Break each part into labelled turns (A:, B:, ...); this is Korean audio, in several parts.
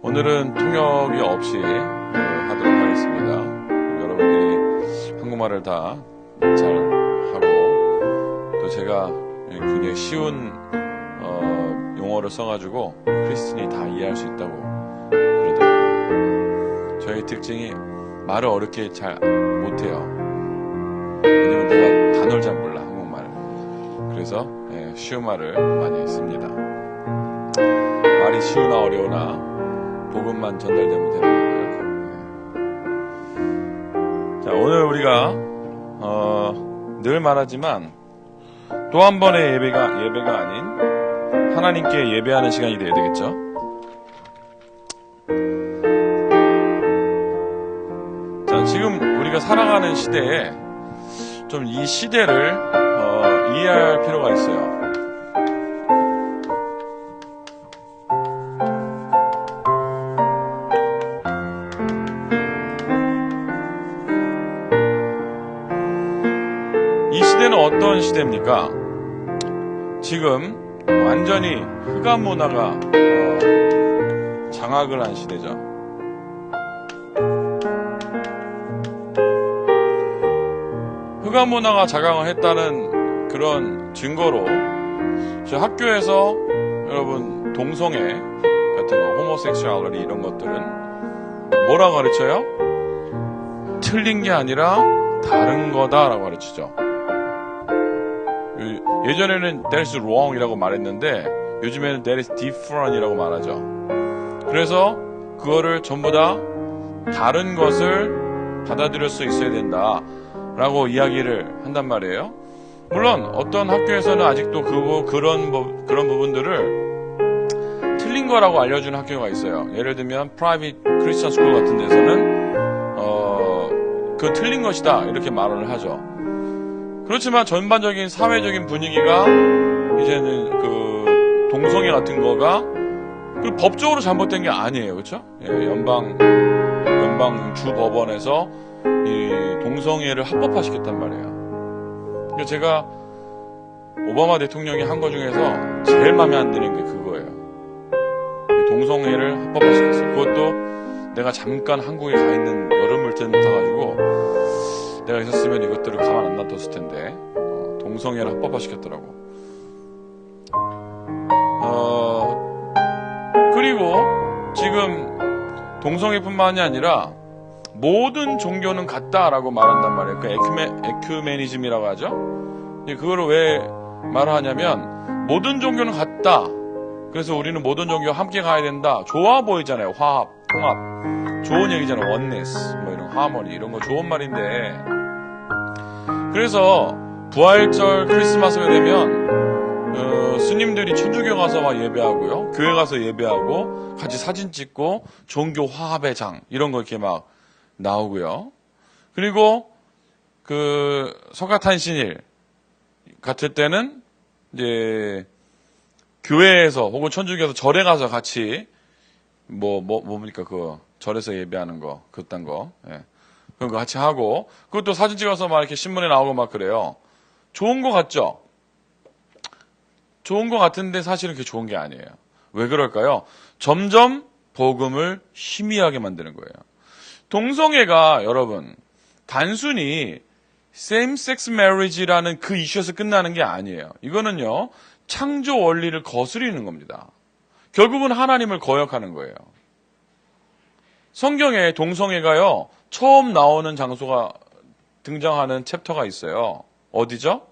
A: 오늘은 통역이 없이 하도록 하겠습니다. 여러분들이 한국말을 다 잘 하고 또 제가 굉장히 쉬운 용어를 써가지고 크리스틴이 다 이해할 수 있다고 그러더라고요. 저희 특징이 말을 어렵게 잘 못해요. 왜냐면 내가 단어를 잘 몰라, 한국말을. 그래서 쉬운 말을 많이 씁니다. 말이 쉬우나 어려우나 복음만 전달되면 되는 거고요. 자, 오늘 우리가 늘 말하지만 또 한 번의 예배가 아닌 하나님께 예배하는 시간이 되어야 되겠죠. 자, 지금 우리가 살아가는 시대에 좀 이 시대를 이해할 필요가 있어요. 이 시대는 어떤 시대입니까? 지금 완전히 흑암 문화가 장악을 한 시대죠. 흑암 문화가 장악을 했다는 그런 증거로 저 학교에서 여러분 동성애 같은 거, 호모섹슈얼리티 이런 것들은 뭐라고 가르쳐요? 틀린 게 아니라 다른 거다라고 가르치죠. 예전에는 that is wrong이라고 말했는데 요즘에는 that is different이라고 말하죠. 그래서 그거를 전부 다 다른 것을 받아들일 수 있어야 된다라고 이야기를 한단 말이에요. 물론 어떤 학교에서는 아직도 그런 부분들을 틀린 거라고 알려주는 학교가 있어요. 예를 들면 private Christian school 같은 데서는 그 틀린 것이다 이렇게 말을 하죠. 그렇지만 전반적인 사회적인 분위기가 이제는 그 동성애 같은 거가 그 법적으로 잘못된 게 아니에요. 그렇죠? 연방 주 법원에서 이 동성애를 합법화시켰단 말이에요. 그래서 제가 오바마 대통령이 한 거 중에서 제일 마음에 안 드는 게 그거예요. 동성애를 합법화시켰어요. 그것도 내가 잠깐 한국에 가 있는 여름을 타가지고 내가 있었으면 이것들을 가만 안 놔뒀을 텐데 동성애를 합법화시켰더라고. 그리고 지금 동성애뿐만이 아니라 모든 종교는 같다라고 말한단 말이에요. 그 에큐메니즘이라고 하죠. 그거를 왜 말하냐면 모든 종교는 같다. 그래서 우리는 모든 종교와 함께 가야 된다. 좋아 보이잖아요. 화합, 통합. 좋은 얘기잖아요. 원네스, 뭐 이런 하모니 이런 거 좋은 말인데. 그래서 부활절 크리스마스가 되면 스님들이 천주교 가서 막 예배하고요. 교회 가서 예배하고 같이 사진 찍고 종교 화합의 장 이런 거 이렇게 막 나오고요. 그리고 그 석가탄신일 같을 때는 이제 교회에서 혹은 천주교에서 절에 가서 같이 뭡니까 그 절에서 예배하는 거 그딴 거 그런 거 같이 하고 그것도 사진 찍어서 막 이렇게 신문에 나오고 막 그래요. 좋은 거 같죠? 좋은 거 같은데 사실은 그게 좋은 게 아니에요. 왜 그럴까요? 점점 복음을 희미하게 만드는 거예요. 동성애가 여러분 단순히 same-sex marriage라는 그 이슈에서 끝나는 게 아니에요. 이거는요 창조 원리를 거스리는 겁니다. 결국은 하나님을 거역하는 거예요. 성경에 동성애가요 처음 나오는 장소가 등장하는 챕터가 있어요. 어디죠?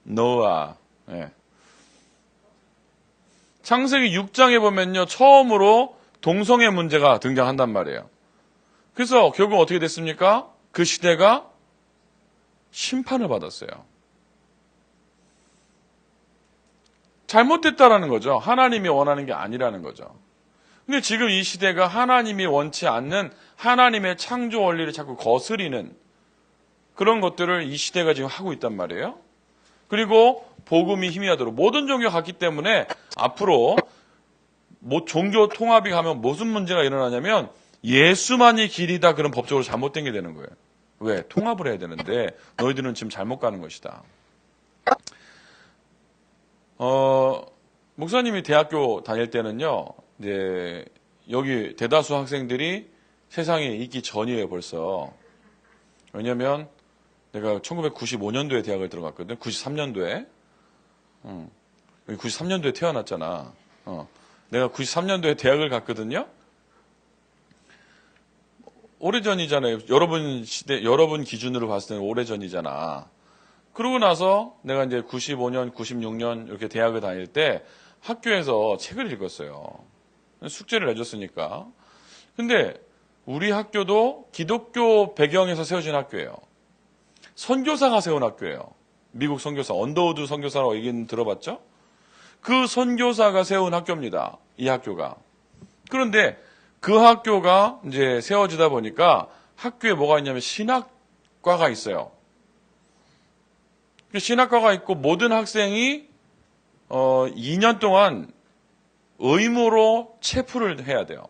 A: 노아. 창세기 6장에 보면요 처음으로 동성애 문제가 등장한단 말이에요. 그래서 결국 어떻게 됐습니까? 그 시대가 심판을 받았어요. 잘못됐다라는 거죠. 하나님이 원하는 게 아니라는 거죠. 근데 지금 이 시대가 하나님이 원치 않는 하나님의 창조 원리를 자꾸 거스리는 그런 것들을 이 시대가 지금 하고 있단 말이에요. 그리고 복음이 희미하도록 모든 종교가 같기 때문에 앞으로 종교 통합이 가면 무슨 문제가 일어나냐면 예수만이 길이다 그런 법적으로 잘못된 게 되는 거예요. 왜? 통합을 해야 되는데 너희들은 지금 잘못 가는 것이다. 목사님이 대학교 다닐 때는요, 이제 여기 대다수 학생들이 세상에 있기 전이에요, 벌써. 왜냐면 내가 1995년도에 대학을 들어갔거든. 93년도에. 93년도에 태어났잖아. 내가 93년도에 대학을 갔거든요. 오래전이잖아요. 여러분 기준으로 봤을 때는 오래전이잖아. 그러고 나서 내가 이제 95년, 96년 이렇게 대학을 다닐 때 학교에서 책을 읽었어요. 숙제를 내줬으니까. 근데 우리 학교도 기독교 배경에서 세워진 학교예요. 선교사가 세운 학교예요. 미국 선교사, 언더우드 선교사라고 얘기는 들어봤죠? 그 선교사가 세운 학교입니다. 이 학교가. 그런데 그 학교가 이제 세워지다 보니까 학교에 뭐가 있냐면 신학과가 있어요. 신학과가 있고 모든 학생이 2년 동안 의무로 체프를 해야 돼요.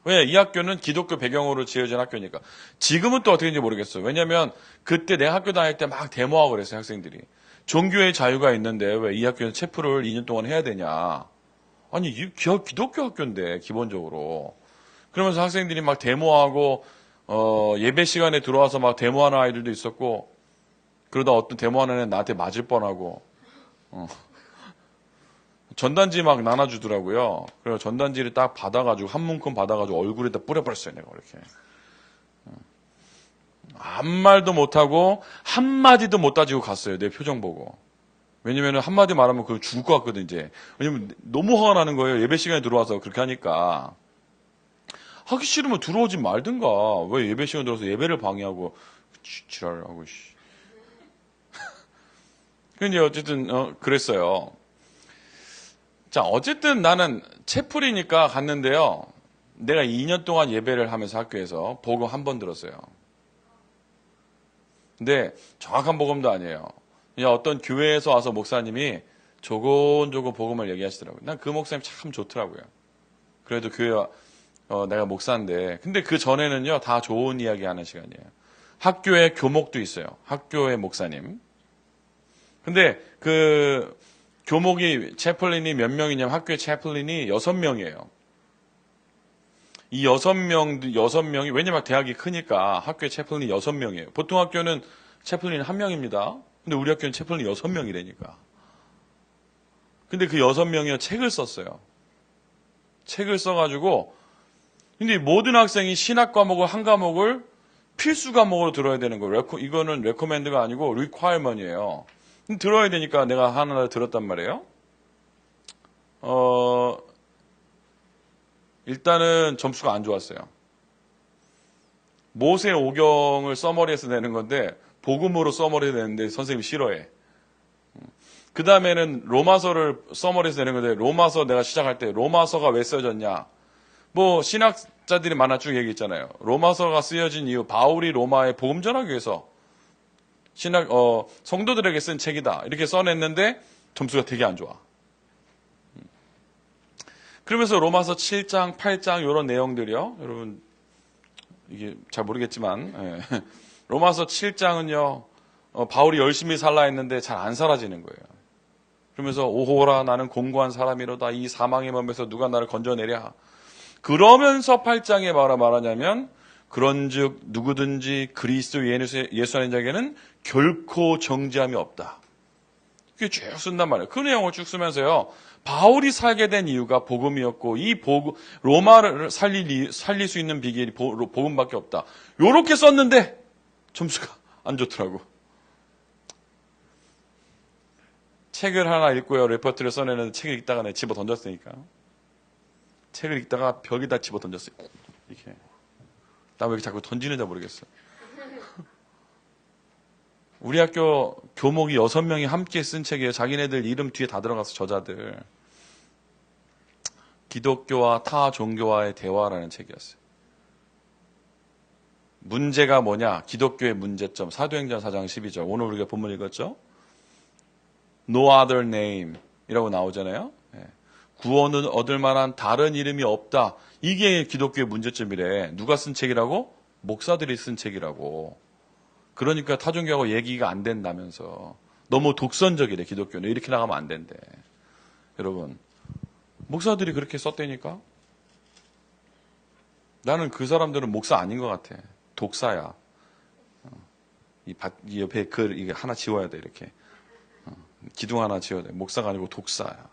A: 왜? 이 학교는 기독교 배경으로 지어진 학교니까. 지금은 또 어떻게인지 모르겠어요. 왜냐면 그때 내 학교 다닐 때 막 데모하고 그랬어요, 학생들이. 종교의 자유가 있는데 왜 이 학교는 체프를 2년 동안 해야 되냐. 아니, 기독교 학교인데, 기본적으로. 그러면서 학생들이 막 데모하고, 예배 시간에 들어와서 막 데모하는 아이들도 있었고, 그러다 어떤 데모하는 애는 나한테 맞을 뻔하고, 전단지 막 나눠주더라고요. 그래서 전단지를 딱 받아가지고, 한 문큼 받아가지고 얼굴에다 뿌려버렸어요, 내가 그렇게. 아무 말도 못하고, 한마디도 못 따지고 갔어요, 내 표정 보고. 왜냐면 한마디 말하면 그거 죽을 것 같거든, 이제. 왜냐면 너무 화가 나는 거예요. 예배 시간에 들어와서 그렇게 하니까. 하기 싫으면 들어오지 말든가. 왜 예배 시간에 들어와서 예배를 방해하고, 지랄을 하고, 씨. 근데 어쨌든, 그랬어요. 자, 어쨌든 나는 채플이니까 갔는데요. 내가 2년 동안 예배를 하면서 학교에서 복음 한 번 들었어요. 근데 정확한 복음도 아니에요. 그냥 어떤 교회에서 와서 목사님이 조곤조곤 복음을 얘기하시더라고요. 난 그 목사님 참 좋더라고요. 그래도 교회 내가 목사인데 근데 그 전에는요 다 좋은 이야기 하는 시간이에요. 학교에 교목도 있어요. 학교의 목사님. 근데 그 교목이 채플린이 몇 명이냐면 학교의 채플린이 6명이에요. 이 6명이 왜냐면 대학이 크니까 학교의 채플린이 6명이에요. 보통 학교는 채플린이 1명입니다. 근데 우리 학교는 채플린이 6명이라니까. 근데 그 6명이 책을 썼어요. 책을 써가지고 근데 모든 학생이 신학 과목을 한 과목을 필수 과목으로 들어야 되는 거예요. 이거는 레코멘드가 아니고 리콰이어먼트예요. 들어야 되니까 내가 하나 들었단 말이에요. 일단은 점수가 안 좋았어요. 모세 오경을 써머리에서 내는 건데 복음으로 써머리에서 내는데 선생님이 싫어해. 그 다음에는 로마서를 써머리에서 내는 건데 로마서 내가 시작할 때 로마서가 왜 쓰여졌냐. 뭐 신학자들이 많아 쭉 얘기했잖아요. 로마서가 쓰여진 이유 바울이 로마에 복음 전하기 위해서 성도들에게 쓴 책이다. 이렇게 써냈는데 점수가 되게 안 좋아. 그러면서 로마서 7장, 8장 이런 내용들이요. 여러분 이게 잘 모르겠지만 로마서 7장은요. 바울이 열심히 살라 했는데 잘 안 사라지는 거예요. 그러면서 오호라 나는 공고한 사람이로다. 이 사망의 몸에서 누가 나를 건져내랴. 그러면서 8장에 뭐라 말하냐면 그런즉 누구든지 그리스도 예수 안에 자에게는 결코 정죄함이 없다. 그게 쭉 쓴단 말이에요. 그 내용을 쭉 쓰면서요. 바울이 살게 된 이유가 복음이었고 이 로마를 살릴 수 있는 비결이 복음밖에 없다. 요렇게 썼는데 점수가 안 좋더라고. 책을 하나 읽고요. 레퍼트를 써내는데 책을 읽다가 내가 집어 던졌으니까. 책을 읽다가 벽에다 집어 던졌어요. 이렇게. 나 왜 이렇게 자꾸 던지는지 모르겠어. 우리 학교 교목이 6명이 함께 쓴 책이에요. 자기네들 이름 뒤에 다 들어가서 저자들. 기독교와 타 종교와의 대화라는 책이었어요. 문제가 뭐냐? 기독교의 문제점. 사도행전 4장 12절. 오늘 우리가 본문 읽었죠? No other name 이라고 나오잖아요. 구원은 얻을 만한 다른 이름이 없다. 이게 기독교의 문제점이래. 누가 쓴 책이라고? 목사들이 쓴 책이라고. 그러니까 타종교하고 얘기가 안 된다면서. 너무 독선적이래, 기독교는. 이렇게 나가면 안 된대. 여러분, 목사들이 그렇게 썼다니까? 나는 그 사람들은 목사 아닌 것 같아. 독사야. 이 옆에 글 이게 하나 지워야 돼, 이렇게. 기둥 하나 지워야 돼. 목사가 아니고 독사야.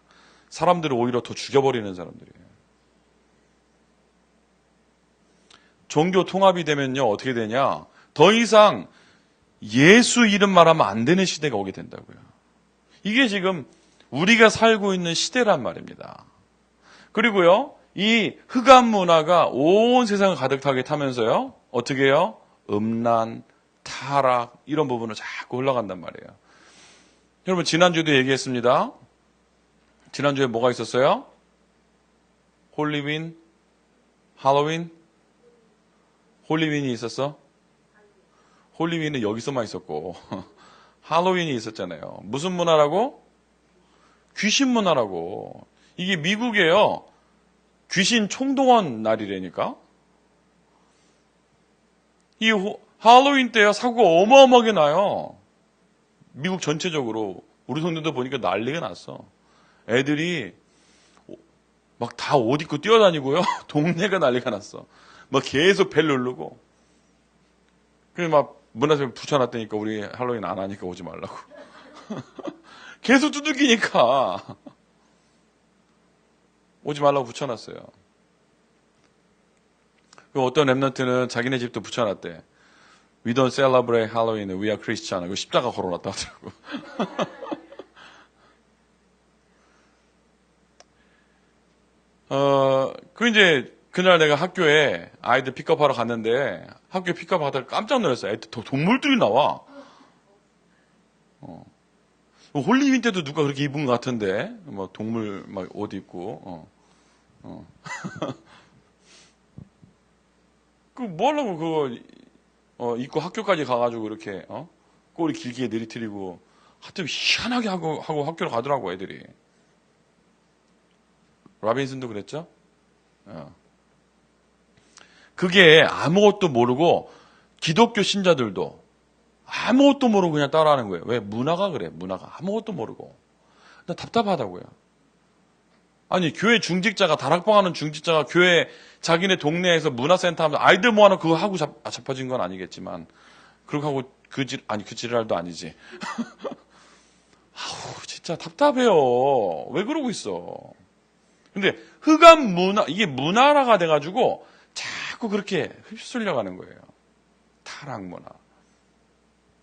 A: 사람들을 오히려 더 죽여버리는 사람들이에요. 종교 통합이 되면요, 어떻게 되냐? 더 이상 예수 이름 말하면 안 되는 시대가 오게 된다고요. 이게 지금 우리가 살고 있는 시대란 말입니다. 그리고요, 이 흑암 문화가 온 세상을 가득하게 타면서요, 어떻게 해요? 음란, 타락, 이런 부분으로 자꾸 흘러간단 말이에요. 여러분, 지난주에도 얘기했습니다. 지난주에 뭐가 있었어요? 홀리윈? 할로윈? 홀리윈이 있었어? 홀리윈은 여기서만 있었고 할로윈이 있었잖아요. 무슨 문화라고? 귀신 문화라고. 이게 미국에요. 귀신 총동원 날이라니까. 이 할로윈 때요, 사고가 어마어마하게 나요. 미국 전체적으로. 우리 동네도 보니까 난리가 났어. 애들이 막 다 옷 입고 뛰어다니고요. 동네가 난리가 났어. 막 계속 벨 누르고. 그래서 막 문화재 붙여놨다니까 우리 할로윈 안 하니까 오지 말라고. 계속 두들기니까 오지 말라고 붙여놨어요. 그 어떤 랩런트는 자기네 집도 붙여놨대. We don't celebrate Halloween, we are Christian. 그 십자가 걸어놨다 하더라고. 이제 그날 내가 학교에 아이들 픽업하러 갔는데 학교에 픽업하다가 깜짝 놀랐어요. 애들 동물들이 나와. 홀리윈 때도 누가 그렇게 입은 것 같은데, 뭐 동물 막 옷 입고. 그 뭐 하려고 그거 입고 학교까지 가가지고 이렇게 꼬리 길게 내리트리고 하여튼 희한하게 하고 학교로 가더라고 애들이. 라빈슨도 그랬죠? 그게 아무것도 모르고 기독교 신자들도 아무것도 모르고 그냥 따라하는 거예요. 왜? 문화가 그래. 문화가 아무것도 모르고. 나 답답하다고요. 아니 교회 중직자가 다락방하는 중직자가 교회 자기네 동네에서 문화센터 하면 아이들 모아놓고 그거 하고 자빠진 건 아니겠지만 그렇게 하고 그 지랄도 아니지. 아우 진짜 답답해요. 왜 그러고 있어? 근데 흑암 문화 이게 문화라가 돼가지고 자꾸 그렇게 휩쓸려가는 거예요. 타락 문화.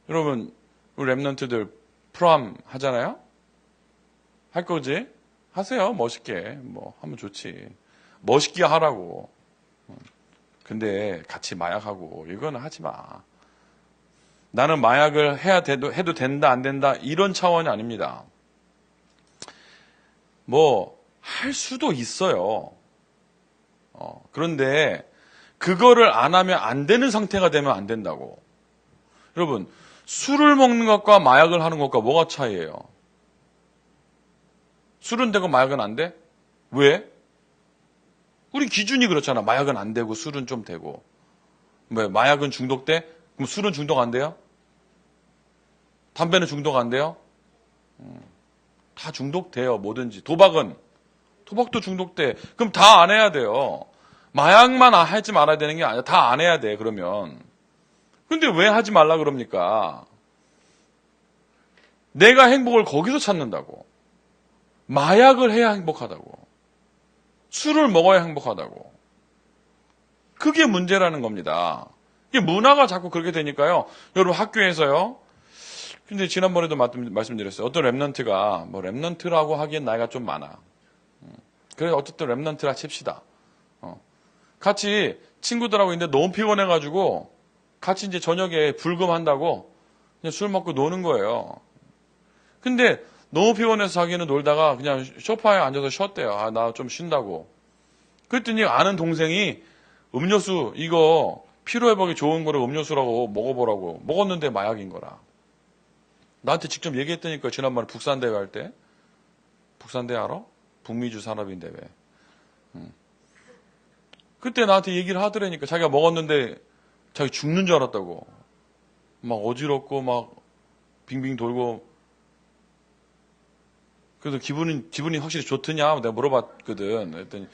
A: 여러분 우리 랩런트들 프롬 하잖아요. 할 거지? 하세요. 멋있게. 뭐 하면 좋지. 멋있게 하라고. 근데 같이 마약하고 이거는 하지 마. 나는 마약을 해도 된다 안 된다 이런 차원이 아닙니다. 뭐 할 수도 있어요. 그런데 그거를 안 하면 안 되는 상태가 되면 안 된다고. 여러분 술을 먹는 것과 마약을 하는 것과 뭐가 차이예요? 술은 되고 마약은 안 돼? 왜? 우리 기준이 그렇잖아. 마약은 안 되고 술은 좀 되고. 왜? 마약은 중독돼? 그럼 술은 중독 안 돼요? 담배는 중독 안 돼요? 다 중독돼요. 뭐든지. 도박도 중독돼. 그럼 다 안 해야 돼요. 마약만 하지 말아야 되는 게 아니라 다 안 해야 돼. 그러면. 근데 왜 하지 말라 그럽니까? 내가 행복을 거기서 찾는다고. 마약을 해야 행복하다고. 술을 먹어야 행복하다고. 그게 문제라는 겁니다. 이게 문화가 자꾸 그렇게 되니까요. 여러분 학교에서요. 근데 지난번에도 말씀드렸어요. 어떤 랩런트가 뭐 랩런트라고 하기엔 나이가 좀 많아. 그래서 어쨌든 랩런트라 칩시다. 같이 친구들하고 있는데 너무 피곤해가지고 같이 이제 저녁에 불금한다고 그냥 술 먹고 노는 거예요. 근데 너무 피곤해서 자기는 놀다가 그냥 소파에 앉아서 쉬었대요. 아, 나 좀 쉰다고. 그랬더니 아는 동생이 음료수 이거 피로회복에 좋은 거를 음료수라고 먹어보라고. 먹었는데 마약인 거라. 나한테 직접 얘기했다니까 지난번에 북산대회 할 때. 북산대회 알아? 북미주 산업인대회. 그때 나한테 얘기를 하더라니까 자기가 먹었는데 자기 죽는 줄 알았다고. 막 어지럽고 막 빙빙 돌고 그래서 기분이 확실히 좋더냐? 내가 물어봤거든. 그랬더니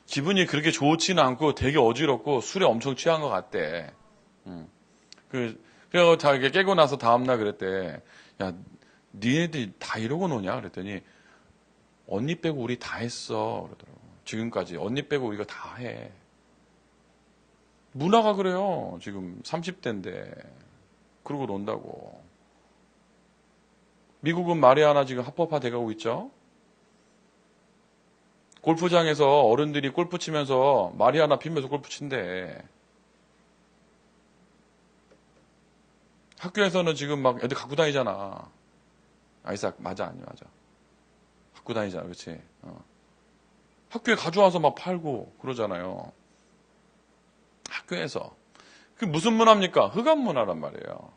A: 기분이 그렇게 좋지는 않고 되게 어지럽고 술에 엄청 취한 것 같대. 그래서 자기 깨고 나서 다음날 그랬대. 야, 니네들이 다 이러고 노냐? 그랬더니 언니 빼고 우리 다 했어. 그러더라고. 지금까지 언니 빼고 우리가 다 해. 문화가 그래요. 지금 30대인데 그러고 논다고. 미국은 마리아나 지금 합법화 돼가고 있죠. 골프장에서 어른들이 골프 치면서 마리아나 피면서 골프 친대. 학교에서는 지금 막 애들 갖고 다니잖아. 아이삭 맞아 아니 맞아. 갖고 다니잖아, 그렇지? 학교에 가져와서 막 팔고 그러잖아요. 학교에서. 그 무슨 문화입니까? 흑암 문화란 말이에요.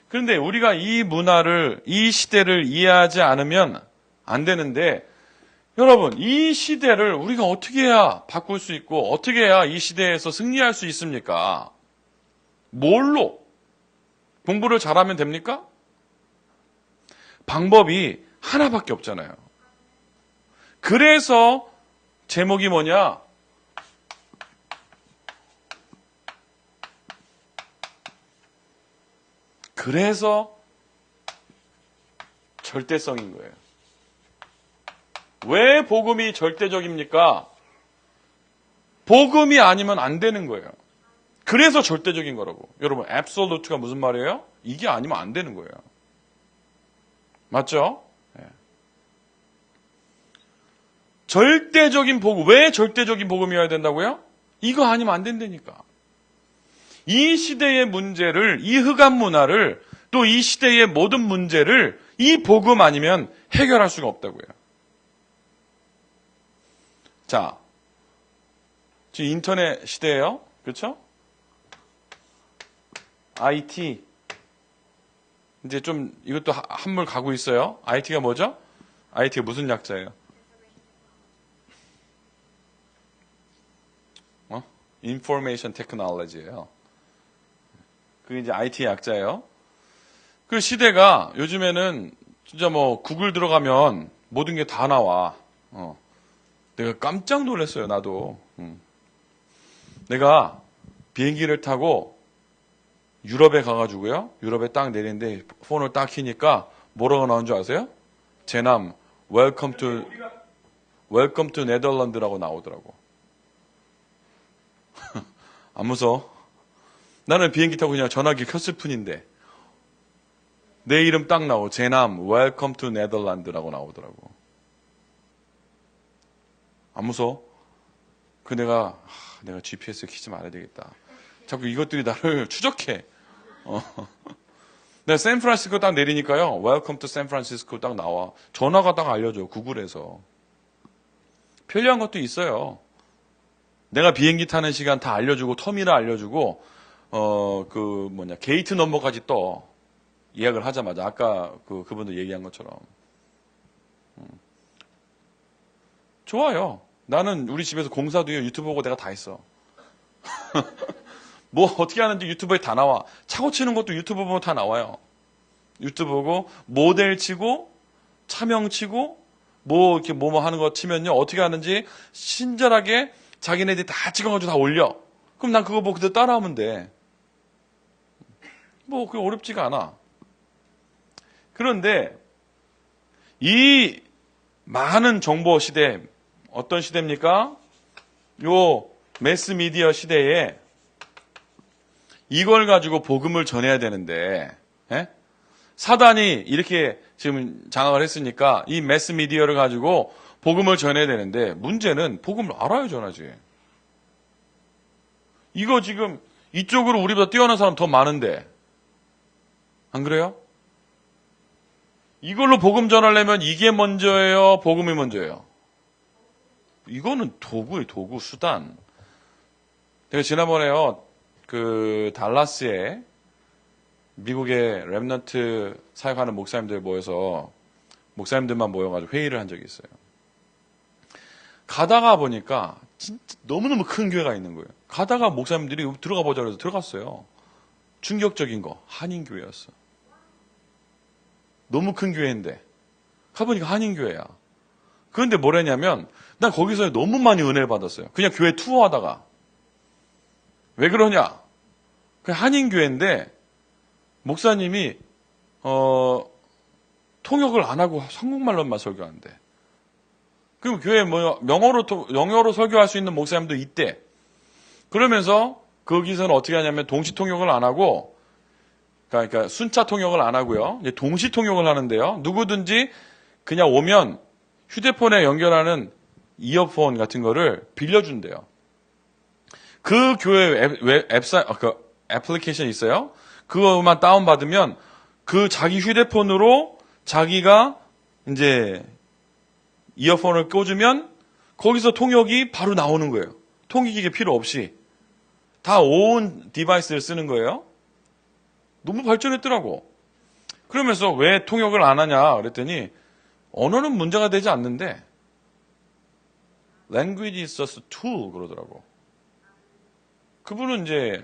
A: 그런데 우리가 이 문화를, 이 시대를 이해하지 않으면 안 되는데, 여러분, 이 시대를 우리가 어떻게 해야 바꿀 수 있고, 어떻게 해야 이 시대에서 승리할 수 있습니까? 뭘로? 공부를 잘하면 됩니까? 방법이 하나밖에 없잖아요. 그래서 제목이 뭐냐? 그래서 절대성인 거예요. 왜 복음이 절대적입니까? 복음이 아니면 안 되는 거예요. 그래서 절대적인 거라고. 여러분, absolute가 무슨 말이에요? 이게 아니면 안 되는 거예요. 맞죠? 네. 절대적인 복음. 왜 절대적인 복음이어야 된다고요? 이거 아니면 안 된다니까. 이 시대의 문제를, 이 흑암 문화를, 또 이 시대의 모든 문제를 이 복음 아니면 해결할 수가 없다고요. 자, 지금 인터넷 시대예요. 그렇죠? IT. 이제 좀 이것도 한물 가고 있어요. IT가 뭐죠? IT가 무슨 약자예요? Information Technology예요. 그게 이제 IT 약자예요. 그 시대가 요즘에는 진짜 뭐 구글 들어가면 모든 게 다 나와. 내가 깜짝 놀랐어요, 나도. 내가 비행기를 타고 유럽에 가가지고요. 유럽에 딱 내리는데 폰을 딱 키니까 뭐라고 나온 줄 아세요? 제남, Welcome to 네덜란드라고 나오더라고. 안 무서워? 나는 비행기 타고 그냥 전화기 켰을 뿐인데 내 이름 딱 나오고 제남, Welcome to 네덜란드라고 나오더라고. 안 무서워? 내가 GPS 키지 말아야 되겠다. 자꾸 이것들이 나를 추적해. 내가 샌프란시스코 딱 내리니까요. Welcome to 샌프란시스코 딱 나와. 전화가 딱 알려줘. 구글에서. 편리한 것도 있어요. 내가 비행기 타는 시간 다 알려주고 터미널 알려주고 게이트 넘버까지 떠. 예약을 하자마자 아까 그분들 얘기한 것처럼. 좋아요. 나는 우리 집에서 공사도 유튜브 보고 내가 다 했어. 뭐 어떻게 하는지 유튜브에 다 나와. 차고 치는 것도 유튜브 보면 다 나와요. 유튜브 보고 모델 치고 차명 치고 이렇게 뭐 하는 거 치면요. 어떻게 하는지 친절하게 자기네들이 다 찍어가지고 다 올려. 그럼 난 그거 보고 그대로 따라하면 돼. 그게 어렵지가 않아. 그런데 이 많은 정보 시대, 어떤 시대입니까? 요 매스미디어 시대에 이걸 가지고 복음을 전해야 되는데 사단이 이렇게 지금 장악을 했으니까 이 매스미디어를 가지고 복음을 전해야 되는데 문제는 복음을 알아야 전하지. 이거 지금 이쪽으로 우리보다 뛰어난 사람 더 많은데 안 그래요? 이걸로 복음 전하려면 이게 먼저예요? 복음이 먼저예요? 이거는 도구예요. 도구, 수단. 내가 지난번에요. 달라스에 미국의 렘넌트 사역하는 목사님들 모여서 목사님들만 모여가지고 회의를 한 적이 있어요. 가다가 보니까 진짜 너무너무 큰 교회가 있는 거예요. 가다가 목사님들이 들어가 보자 그래서 들어갔어요. 충격적인 거 한인교회였어. 너무 큰 교회인데 가보니까 한인교회야. 그런데 뭐랬냐면 난 거기서 너무 많이 은혜를 받았어요. 그냥 교회 투어하다가. 왜 그러냐? 그 한인교회인데 목사님이 통역을 안 하고 한국말로만 설교하는데. 그럼 교회에 영어로 설교할 수 있는 목사님도 있대. 그러면서 거기서는 어떻게 하냐면 동시 통역을 안 하고, 그러니까 순차 통역을 안 하고요. 이제 동시 통역을 하는데요. 누구든지 그냥 오면 휴대폰에 연결하는 이어폰 같은 거를 빌려준대요. 그 교회 그 애플리케이션 있어요. 그거만 다운받으면 그 자기 휴대폰으로 자기가 이제 이어폰을 꽂으면 거기서 통역이 바로 나오는 거예요. 통역이 필요 없이. 다 온 디바이스를 쓰는 거예요. 너무 발전했더라고. 그러면서 왜 통역을 안 하냐 그랬더니 언어는 문제가 되지 않는데 language is just a tool 그러더라고. 그분은 이제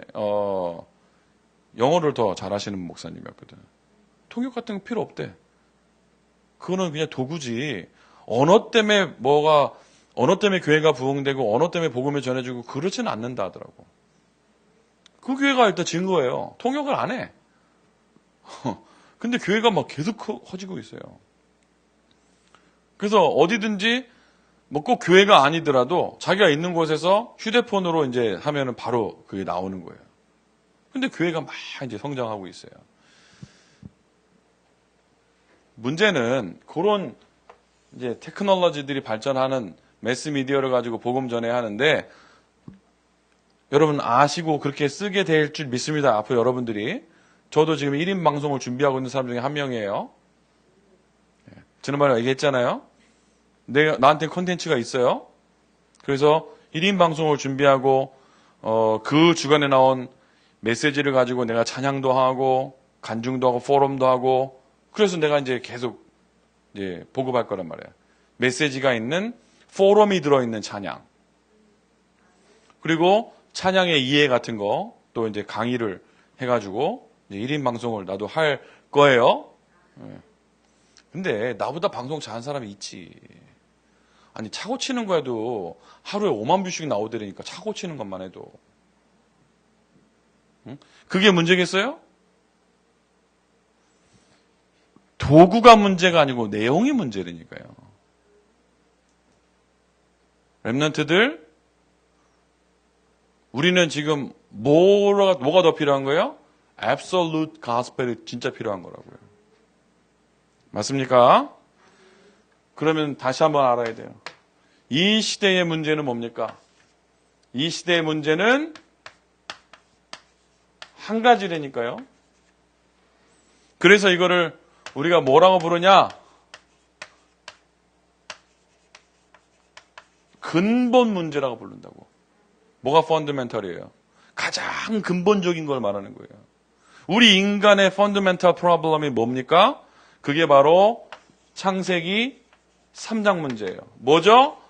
A: 영어를 더 잘하시는 목사님이었거든. 통역 같은 거 필요 없대. 그거는 그냥 도구지. 언어 때문에 교회가 부흥되고 언어 때문에 복음을 전해주고 그렇지는 않는다 하더라고. 그 교회가 일단 증거예요. 통역을 안 해. 근데 교회가 막 계속 커지고 있어요. 그래서 어디든지 뭐 꼭 교회가 아니더라도 자기가 있는 곳에서 휴대폰으로 이제 하면은 바로 그게 나오는 거예요. 근데 교회가 막 이제 성장하고 있어요. 문제는 그런 이제 테크놀로지들이 발전하는 매스미디어를 가지고 복음 전해야 하는데 여러분 아시고 그렇게 쓰게 될 줄 믿습니다. 앞으로 여러분들이. 저도 지금 1인 방송을 준비하고 있는 사람 중에 한 명이에요. 지난번에 얘기했잖아요. 나한테 콘텐츠가 있어요. 그래서 1인 방송을 준비하고 그 주간에 나온 메시지를 가지고 내가 찬양도 하고 간증도 하고 포럼도 하고 그래서 내가 이제 계속 이제 보급할 거란 말이에요. 메시지가 있는 포럼이 들어있는 찬양. 그리고 찬양의 이해 같은 거 또 이제 강의를 해가지고 이제 1인 방송을 나도 할 거예요. 근데 나보다 방송 잘하는 사람이 있지. 아니 차고 치는 거에도 하루에 5만 뷰씩 나오더라니까 차고 치는 것만 해도. 응? 그게 문제겠어요? 도구가 문제가 아니고 내용이 문제라니까요. 랩런트들 우리는 지금 뭐가 더 필요한 거예요? Absolute Gospel이 진짜 필요한 거라고요. 맞습니까? 그러면 다시 한번 알아야 돼요. 이 시대의 문제는 뭡니까? 이 시대의 문제는 한 가지라니까요. 그래서 이거를 우리가 뭐라고 부르냐? 근본 문제라고 부른다고. 뭐가 펀더멘털이에요? 가장 근본적인 걸 말하는 거예요. 우리 인간의 펀더멘털 프로블럼이 뭡니까? 그게 바로 창세기 3장 문제예요. 뭐죠?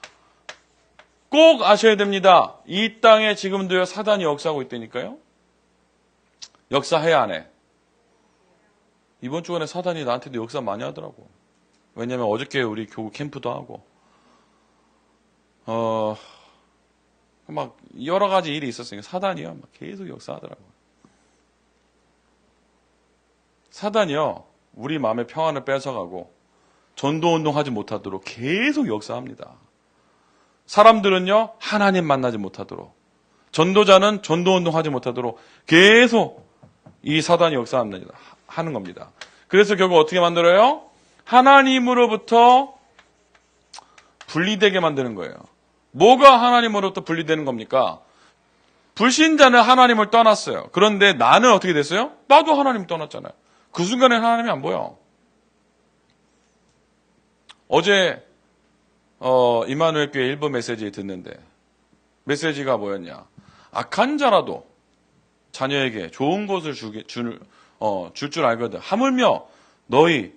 A: 꼭 아셔야 됩니다. 이 땅에 지금도요 사단이 역사하고 있다니까요. 역사해야 안 해. 이번 주간에 사단이 나한테도 역사 많이 하더라고. 왜냐면 어저께 우리 교구 캠프도 하고 막 여러 가지 일이 있었으니까 사단이요 막 계속 역사하더라고요. 사단이요 우리 마음의 평안을 뺏어가고 전도운동 하지 못하도록 계속 역사합니다. 사람들은요 하나님 만나지 못하도록, 전도자는 전도운동 하지 못하도록 계속 이 사단이 역사하는 겁니다. 그래서 결국 어떻게 만들어요? 하나님으로부터 분리되게 만드는 거예요. 뭐가 하나님으로부터 분리되는 겁니까? 불신자는 하나님을 떠났어요. 그런데 나는 어떻게 됐어요? 나도 하나님 떠났잖아요. 그 순간에 하나님이 안 보여. 어제 이마누엘 교회 일부 메시지 듣는데 메시지가 뭐였냐? 악한 자라도 자녀에게 좋은 것을 줄 줄 알거든. 하물며 너희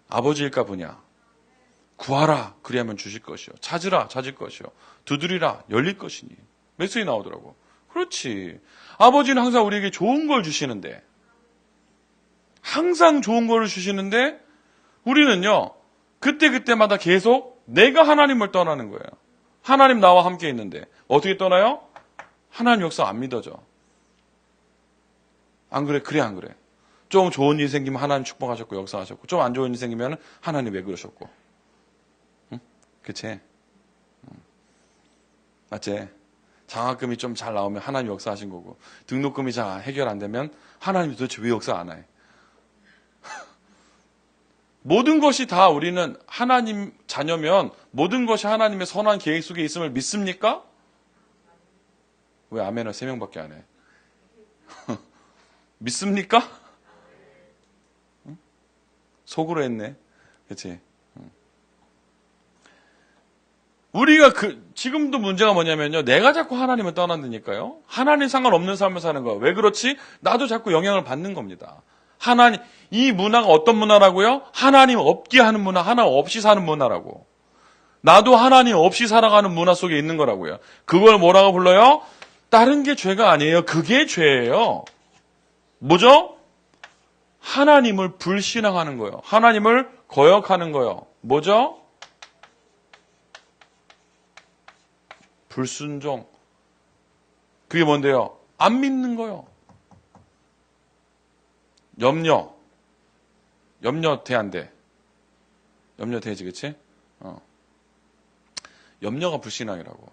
A: 아버지일까 보냐. 구하라 그리하면 주실 것이요. 찾으라 찾을 것이요. 두드리라 열릴 것이니. 메시지 나오더라고. 그렇지. 아버지는 항상 우리에게 좋은 걸 주시는데 항상 좋은 걸 주시는데 우리는요 그때마다 계속 내가 하나님을 떠나는 거예요. 하나님 나와 함께 있는데 어떻게 떠나요? 하나님 역사 안 믿어져. 안 그래? 그래 안 그래? 좀 좋은 일이 생기면 하나님 축복하셨고 역사하셨고, 좀 안 좋은 일이 생기면 하나님 왜 그러셨고. 응? 그치? 맞지? 장학금이 좀 잘 나오면 하나님 역사하신 거고, 등록금이 잘 해결 안 되면 하나님이 도대체 왜 역사 안 해? 모든 것이 다 우리는 하나님 자녀면 모든 것이 하나님의 선한 계획 속에 있음을 믿습니까? 왜 아멘을 3명밖에 안 해? 믿습니까? 응? 속으로 했네. 그치? 우리가 지금도 문제가 뭐냐면요. 내가 자꾸 하나님을 떠난다니까요. 하나님 상관없는 삶을 사는 거예요. 왜 그렇지? 나도 자꾸 영향을 받는 겁니다. 이 문화가 어떤 문화라고요? 하나님 없게 하는 문화, 하나님 없이 사는 문화라고. 나도 하나님 없이 살아가는 문화 속에 있는 거라고요. 그걸 뭐라고 불러요? 다른 게 죄가 아니에요. 그게 죄예요. 뭐죠? 하나님을 불신앙하는 거예요. 하나님을 거역하는 거예요. 뭐죠? 불순종. 그게 뭔데요? 안 믿는 거요. 염려 돼, 안 돼? 염려 되지, 그치? 염려가 불신앙이라고.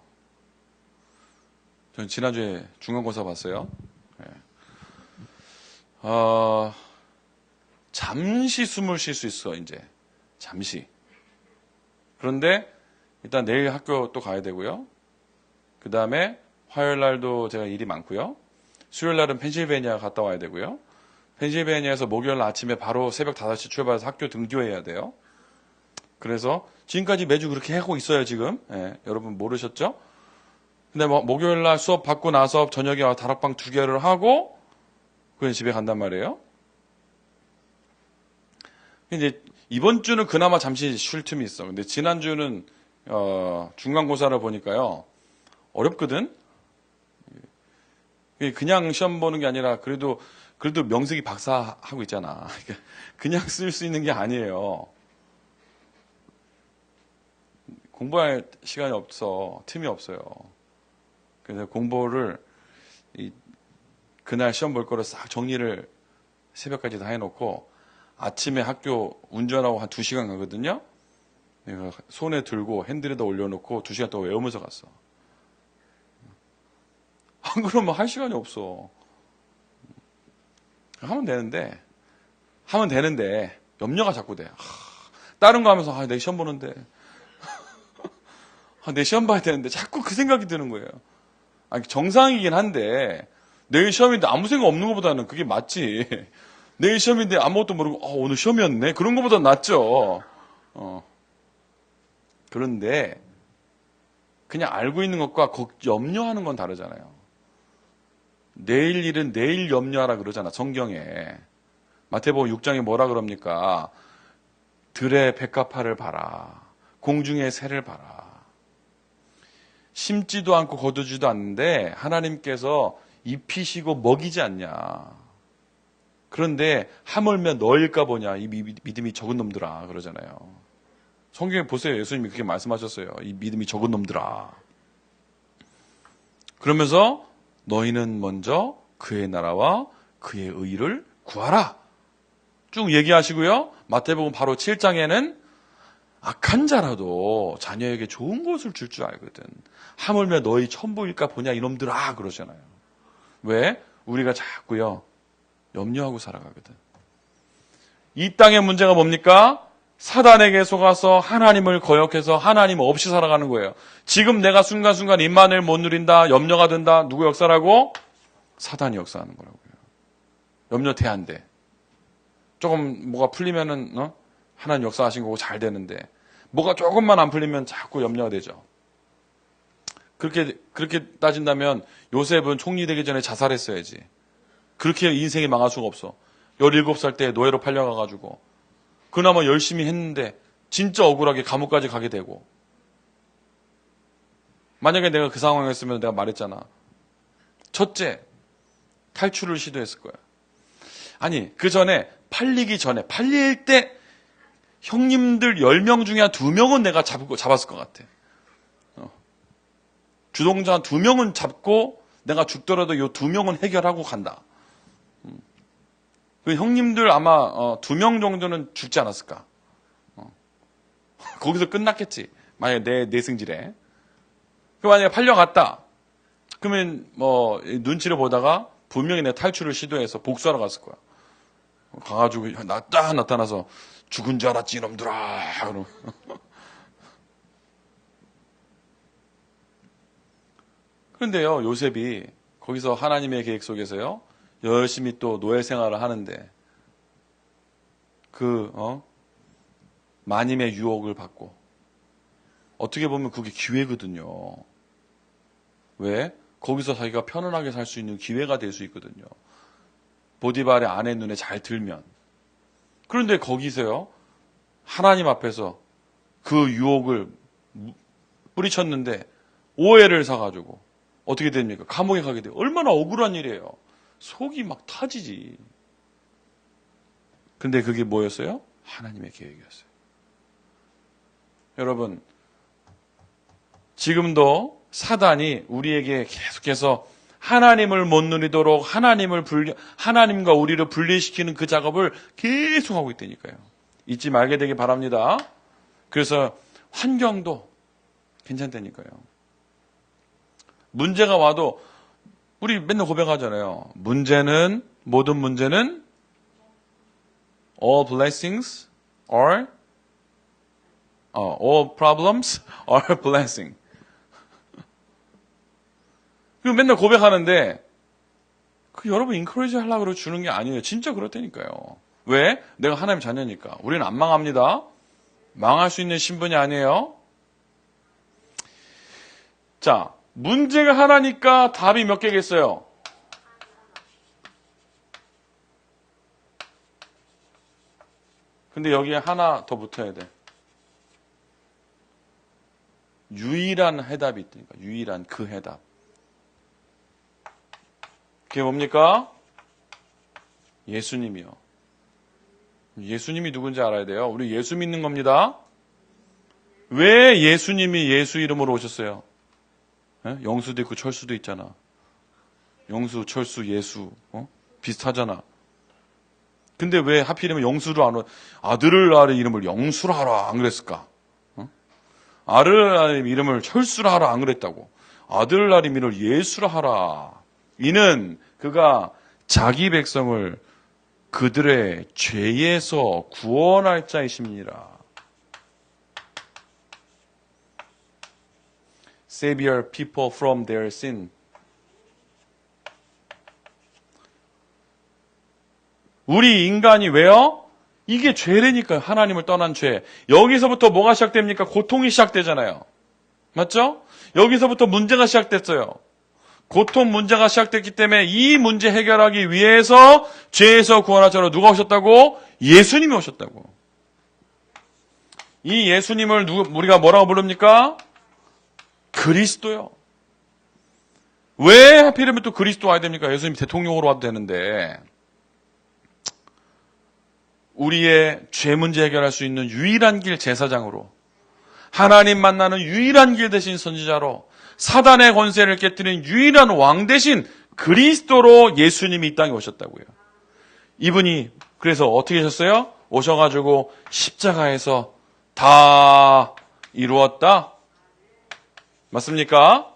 A: 저는 지난주에 중간고사 봤어요. 네. 잠시 숨을 쉴 수 있어, 이제. 잠시. 그런데 일단 내일 학교 또 가야 되고요. 그 다음에 화요일 날도 제가 일이 많고요. 수요일 날은 펜실베니아 갔다 와야 되고요. 펜실베니아에서 목요일 날 아침에 바로 새벽 5시 출발해서 학교 등교해야 돼요. 그래서 지금까지 매주 그렇게 하고 있어요, 지금. 예, 여러분 모르셨죠? 근데 목요일 날 수업 받고 나서 저녁에 와 다락방 2개를 하고 그냥 집에 간단 말이에요. 이제 이번 주는 그나마 잠시 쉴 틈이 있어. 근데 지난주는 중간고사를 보니까요. 어렵거든? 그냥 시험 보는 게 아니라 그래도 명색이 박사하고 있잖아. 그냥 쓸 수 있는 게 아니에요. 공부할 시간이 없어. 틈이 없어요. 그래서 공부를 그날 시험 볼 거를 싹 정리를 새벽까지 다 해놓고 아침에 학교 운전하고 한 2시간 가거든요. 내가 손에 들고 핸들에다 올려놓고 2시간 동안 외우면서 갔어. 안 그러면 할 시간이 없어. 하면 되는데 염려가 자꾸 돼. 다른 거 하면서 내 시험 보는데 내 시험 봐야 되는데 자꾸 그 생각이 드는 거예요. 아니, 정상이긴 한데 내일 시험인데 아무 생각 없는 것보다는 그게 맞지. 내일 시험인데 아무것도 모르고 오늘 시험이었네. 그런 것보다 낫죠. 그런데 그냥 알고 있는 것과 염려하는 건 다르잖아요. 내일 일은 내일 염려하라 그러잖아, 성경에. 마태복음 6장에 뭐라 그럽니까? 들의 백합화를 봐라. 공중의 새를 봐라. 심지도 않고 거두지도 않는데 하나님께서 입히시고 먹이지 않냐. 그런데 하물며 너일까 보냐. 이 믿음이 적은 놈들아 그러잖아요. 성경에 보세요. 예수님이 그렇게 말씀하셨어요. 이 믿음이 적은 놈들아. 그러면서 너희는 먼저 그의 나라와 그의 의를 구하라. 쭉 얘기하시고요. 마태복음 바로 7장에는 악한 자라도 자녀에게 좋은 것을 줄 줄 알거든. 하물며 너희 천부일까 보냐 이놈들아 그러잖아요. 왜? 우리가 자꾸요 염려하고 살아가거든. 이 땅의 문제가 뭡니까? 사단에게 속아서 하나님을 거역해서 하나님 없이 살아가는 거예요. 지금 내가 순간순간 임만을 못 누린다, 염려가 든다. 누구 역사라고? 사단이 역사하는 거라고요. 염려 돼 안 돼? 조금 뭐가 풀리면은 하나님 역사하신 거고 잘 되는데 뭐가 조금만 안 풀리면 자꾸 염려가 되죠. 그렇게 따진다면 요셉은 총리 되기 전에 자살했어야지. 그렇게 인생이 망할 수가 없어. 17살 때 노예로 팔려가가지고 그나마 열심히 했는데 진짜 억울하게 감옥까지 가게 되고. 만약에 내가 그 상황이었으면 내가 말했잖아. 첫째, 탈출을 시도했을 거야. 아니, 그 전에 팔리기 전에 팔릴 때 형님들 10명 중에 한 2명은 내가 잡았을 것 같아. 주동자 2명은 잡고 내가 죽더라도 요 2명은 해결하고 간다. 그 형님들 아마 2명 정도는 죽지 않았을까. 거기서 끝났겠지. 만약에 내 승질에. 그 만약에 팔려갔다. 그러면 눈치를 보다가 분명히 내 탈출을 시도해서 복수하러 갔을 거야. 가가지고 딱 나타나서 죽은 줄 알았지 이놈들아. 그러고. 그런데요, 요셉이 거기서 하나님의 계획 속에서요, 열심히 또 노예 생활을 하는데, 마님의 유혹을 받고, 어떻게 보면 그게 기회거든요. 왜? 거기서 자기가 편안하게 살 수 있는 기회가 될 수 있거든요. 보디발의 아내 눈에 잘 들면. 그런데 거기서요, 하나님 앞에서 그 유혹을 뿌리쳤는데, 오해를 사가지고, 어떻게 됩니까? 감옥에 가게 돼요. 얼마나 억울한 일이에요. 속이 막 타지지. 근데 그게 뭐였어요? 하나님의 계획이었어요. 여러분, 지금도 사단이 우리에게 계속해서 하나님을 못 누리도록 하나님과 우리를 분리시키는 그 작업을 계속하고 있다니까요. 잊지 말게 되기 바랍니다. 그래서 환경도 괜찮다니까요. 문제가 와도 우리 맨날 고백하잖아요. 모든 문제는 all blessings are all problems are blessing. 그 맨날 고백하는데 여러분 인커리지 하려고 주는 게 아니에요. 진짜 그렇다니까요. 왜? 내가 하나님 자녀니까. 우리는 안 망합니다. 망할 수 있는 신분이 아니에요. 자, 문제가 하나니까 답이 몇 개겠어요? 근데 여기에 하나 더 붙어야 돼. 유일한 해답이 있다니까. 유일한 그 해답. 그게 뭡니까? 예수님이요. 예수님이 누군지 알아야 돼요. 우리 예수 믿는 겁니다. 왜 예수님이 예수 이름으로 오셨어요? 영수도 있고 철수도 있잖아. 영수, 철수, 예수 비슷하잖아. 근데 왜 하필이면 영수를 안 아들을 낳을 이름을 영수라 하라 안 그랬을까? 아들을 낳을 이름을 철수라 하라 안 그랬다고. 아들을 낳을 이름을 예수라 하라. 이는 그가 자기 백성을 그들의 죄에서 구원할 자이십니다. Save your people from their sin. 우리 인간이 왜요? 이게 죄라니까요. 하나님을 떠난 죄. 여기서부터 뭐가 시작됩니까? 고통이 시작되잖아요. 맞죠? 여기서부터 문제가 시작됐어요. 고통 문제가 시작됐기 때문에 이 문제 해결하기 위해서 죄에서 구원하자로 누가 오셨다고? 예수님이 오셨다고. 이 예수님을 우리가 뭐라고 부릅니까? 그리스도요. 왜 하필이면 또 그리스도 와야 됩니까? 예수님 대통령으로 와도 되는데. 우리의 죄 문제 해결할 수 있는 유일한 길 제사장으로, 하나님 만나는 유일한 길 대신 선지자로, 사단의 권세를 깨뜨리는 유일한 왕 대신 그리스도로 예수님이 이 땅에 오셨다고요. 이분이 그래서 어떻게 하셨어요? 오셔가지고 십자가에서 다 이루었다. 맞습니까?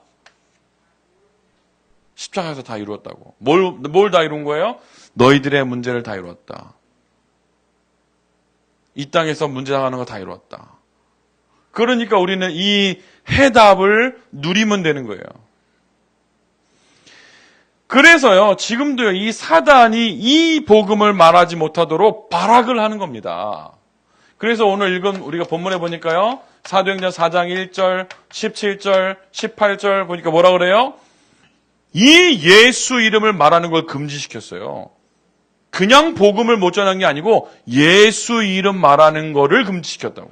A: 십자가에서 다 이루었다고. 뭘 다 이룬 거예요? 너희들의 문제를 다 이루었다. 이 땅에서 문제 나가는 거 다 이루었다. 그러니까 우리는 이 해답을 누리면 되는 거예요. 그래서요, 지금도요, 이 사단이 이 복음을 말하지 못하도록 발악을 하는 겁니다. 그래서 오늘 읽은 우리가 본문에 보니까요, 사도행전 4장 1절, 17절, 18절 보니까 뭐라 그래요? 이 예수 이름을 말하는 걸 금지시켰어요. 그냥 복음을 못 전한 게 아니고 예수 이름 말하는 거를 금지시켰다고.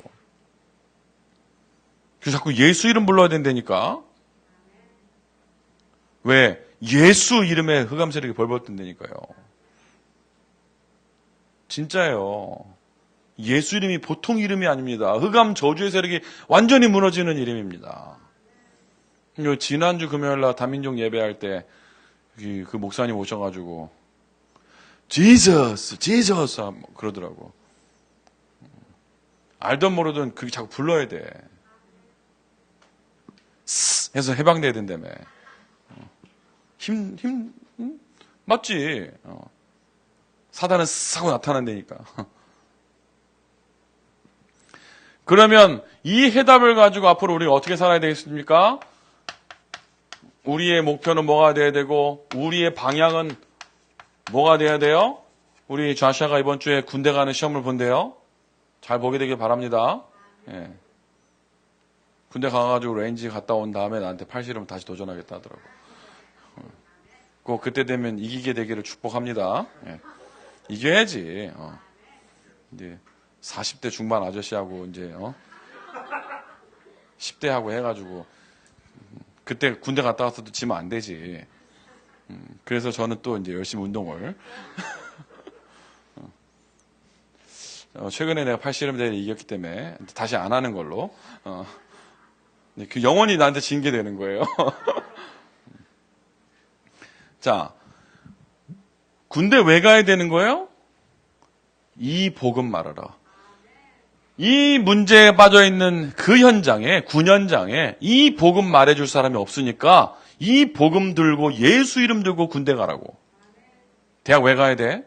A: 그래서 자꾸 예수 이름 불러야 된다니까. 왜? 예수 이름에 흑암 세력이 벌벌 뜬다니까요. 진짜예요. 예수 이름이 보통 이름이 아닙니다. 흑암 저주의 세력이 완전히 무너지는 이름입니다. 지난주 금요일날 다민족 예배할 때 그 목사님 오셔가지고 지저스 그러더라고. 알던 모르던 그게 자꾸 불러야 돼. 해서 해방돼야 된다며. 맞지? 사단은 하고 나타난다니까. 그러면 이 해답을 가지고 앞으로 우리가 어떻게 살아야 되겠습니까? 우리의 목표는 뭐가 돼야 되고, 우리의 방향은 뭐가 돼야 돼요? 우리 좌샤가 이번 주에 군대 가는 시험을 본대요. 잘 보게 되길 바랍니다. 예. 군대 가가지고 레인지 갔다 온 다음에 나한테 팔씨름 다시 도전하겠다 하더라고. 꼭 그때 되면 이기게 되기를 축복합니다. 예. 이겨야지. 이제 40대 중반 아저씨하고 이제 10대하고 해가지고 그때 군대 갔다 왔어도 지면 안 되지. 그래서 저는 또 이제 열심히 운동을. 최근에 내가 팔씨름 대회를 이겼기 때문에 다시 안 하는 걸로. 그 영원히 나한테 징계 되는 거예요. 자, 군대 왜 가야 되는 거예요? 이 복음 말하라. 이 문제에 빠져 있는 그 현장에, 군현장에 이 복음 말해줄 사람이 없으니까 이 복음 들고 예수 이름 들고 군대 가라고. 대학 왜 가야 돼?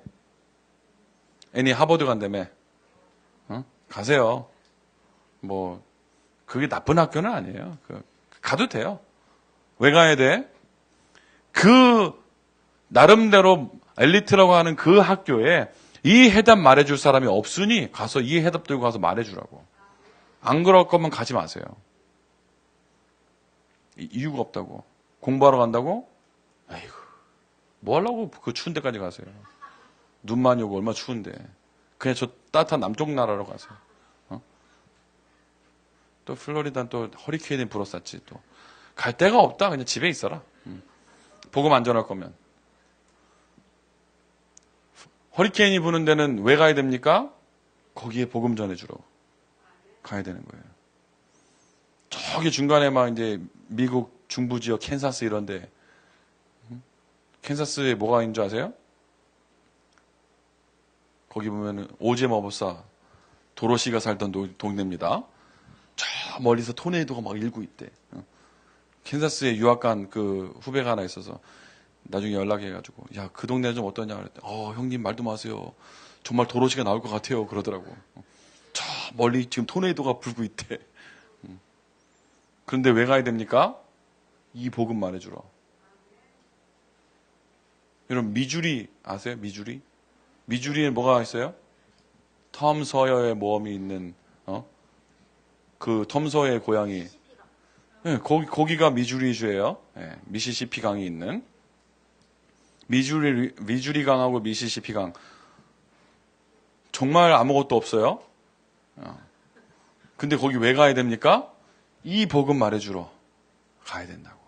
A: 애니 하버드 간다며. 가세요. 뭐 그게 나쁜 학교는 아니에요. 가도 돼요. 왜 가야 돼? 그 나름대로 엘리트라고 하는 그 학교에 이 해답 말해줄 사람이 없으니 가서 이 해답 들고 가서 말해주라고. 안 그럴 거면 가지 마세요. 이유가 없다고. 공부하러 간다고? 아이고, 뭐 하려고 그 추운 데까지 가세요. 눈 많이 오고 얼마나 추운데. 그냥 저 따뜻한 남쪽 나라로 가세요. 또 플로리다는 또 허리케인이 불었었지. 또 갈 데가 없다. 그냥 집에 있어라. 복음 안 전할 거면. 허리케인이 부는 데는 왜 가야 됩니까? 거기에 복음 전해주러 가야 되는 거예요. 저기 중간에 막 이제 미국 중부 지역 캔사스 이런데, 캔사스에 뭐가 있는 줄 아세요? 거기 보면은 오제 머버사 도로시가 살던 동네입니다. 저 멀리서 토네이도가 막 일고 있대. 캔사스에 유학 간 그 후배가 하나 있어서 나중에 연락해가지고, 야, 그 동네는 좀 어떠냐 그랬더니, 형님 말도 마세요. 정말 도로시가 나올 것 같아요. 그러더라고. 저 멀리 지금 토네이도가 불고 있대. 그런데 왜 가야 됩니까? 이 복음 말해주러. 여러분, 미주리 아세요? 미주리? 미주리에 뭐가 있어요? 톰 서여의 모험이 있는, 그 톰 서여의 고향이. 네, 거기가 미주리주예요. 네, 미시시피 강이 있는. 미주리 강하고 미시시피 강. 정말 아무것도 없어요. 근데 거기 왜 가야 됩니까? 이 복음 말해주러 가야 된다고.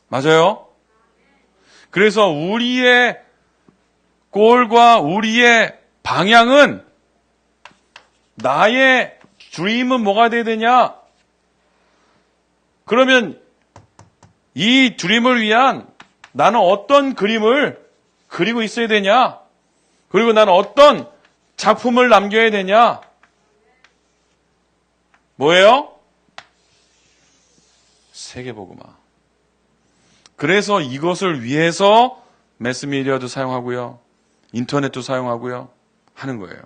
A: 맞아요? 그래서 우리의 골과 우리의 방향은, 나의 드림은 뭐가 돼야 되냐? 그러면 이 드림을 위한 나는 어떤 그림을 그리고 있어야 되냐? 그리고 나는 어떤 작품을 남겨야 되냐? 뭐예요? 세계복음화. 그래서 이것을 위해서 매스미디어도 사용하고요. 인터넷도 사용하고요. 하는 거예요.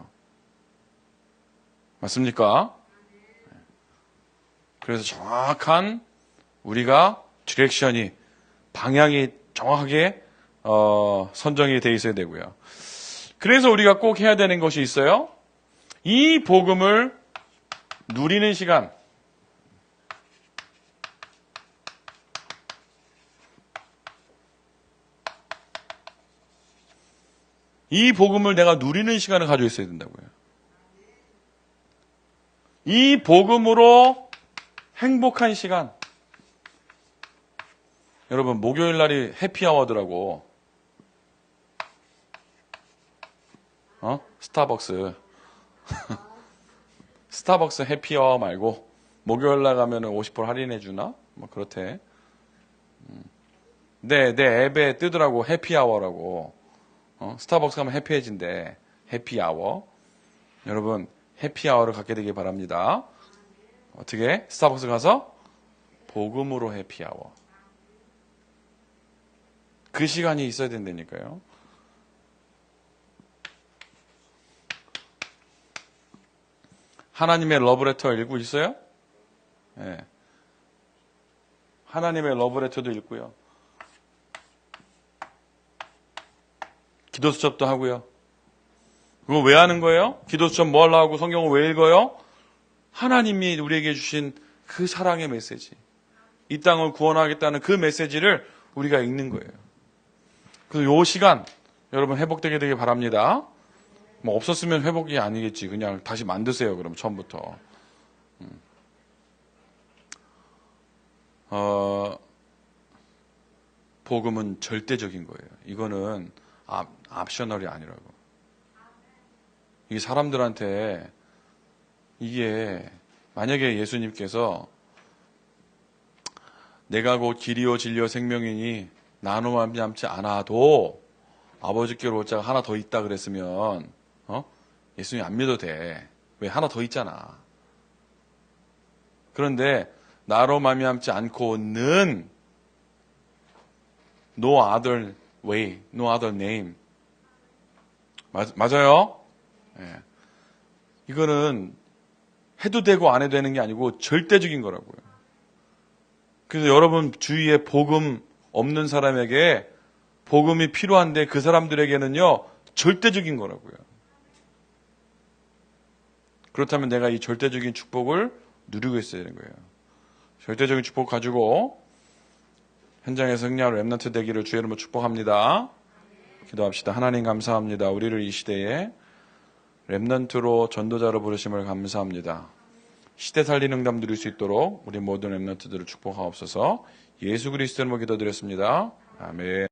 A: 맞습니까? 그래서 정확한 우리가 디렉션이, 방향이 정확하게 선정이 돼 있어야 되고요. 그래서 우리가 꼭 해야 되는 것이 있어요. 이 복음을 누리는 시간. 이 복음을 내가 누리는 시간을 가지고 있어야 된다고요. 이 복음으로 행복한 시간. 여러분, 목요일 날이 해피아워더라고. 스타벅스. 스타벅스 해피아워 말고 목요일 날 가면은 50% 할인해 주나? 뭐 그렇대. 내 앱에 뜨더라고. 해피아워라고. 스타벅스 가면 해피해진대. 해피아워. 여러분 해피아워를 갖게 되길 바랍니다. 어떻게? 스타벅스 가서 복음으로 해피아워. 그 시간이 있어야 된다니까요. 하나님의 러브레터 읽고 있어요? 네. 하나님의 러브레터도 읽고요. 기도 수첩도 하고요. 그거 왜 하는 거예요? 기도 수첩 뭐 하려고 하고 성경을 왜 읽어요? 하나님이 우리에게 주신 그 사랑의 메시지. 이 땅을 구원하겠다는 그 메시지를 우리가 읽는 거예요. 그래서 요 시간 여러분 회복되게 되길 바랍니다. 뭐 없었으면 회복이 아니겠지. 그냥 다시 만드세요. 그럼 처음부터. 복음은 절대적인 거예요. 이거는 옵셔널이 아니라고. 이게 사람들한테 이게 만약에 예수님께서 내가 곧 길이요 진리요 생명이니 나로 말미암지 않아도 아버지께로 올 자가 하나 더 있다 그랬으면 예수님 안 믿어도 돼. 왜? 하나 더 있잖아. 그런데 나로 말미암지 않고는 no other way, no other name. 맞아요? 네. 이거는 해도 되고 안 해도 되는 게 아니고 절대적인 거라고요. 그래서 여러분 주위에 복음 없는 사람에게 복음이 필요한데 그 사람들에게는요 절대적인 거라고요. 그렇다면 내가 이 절대적인 축복을 누리고 있어야 되는 거예요. 절대적인 축복 가지고 현장에서 승리하는 랩넌트 되기를 주의 이름으로 축복합니다. 기도합시다. 하나님 감사합니다. 우리를 이 시대에 랩넌트로 전도자로 부르심을 감사합니다. 시대 살리는 응답 누릴 수 있도록 우리 모든 랩넌트들을 축복하옵소서. 예수 그리스도 이름으로 기도드렸습니다. 아멘.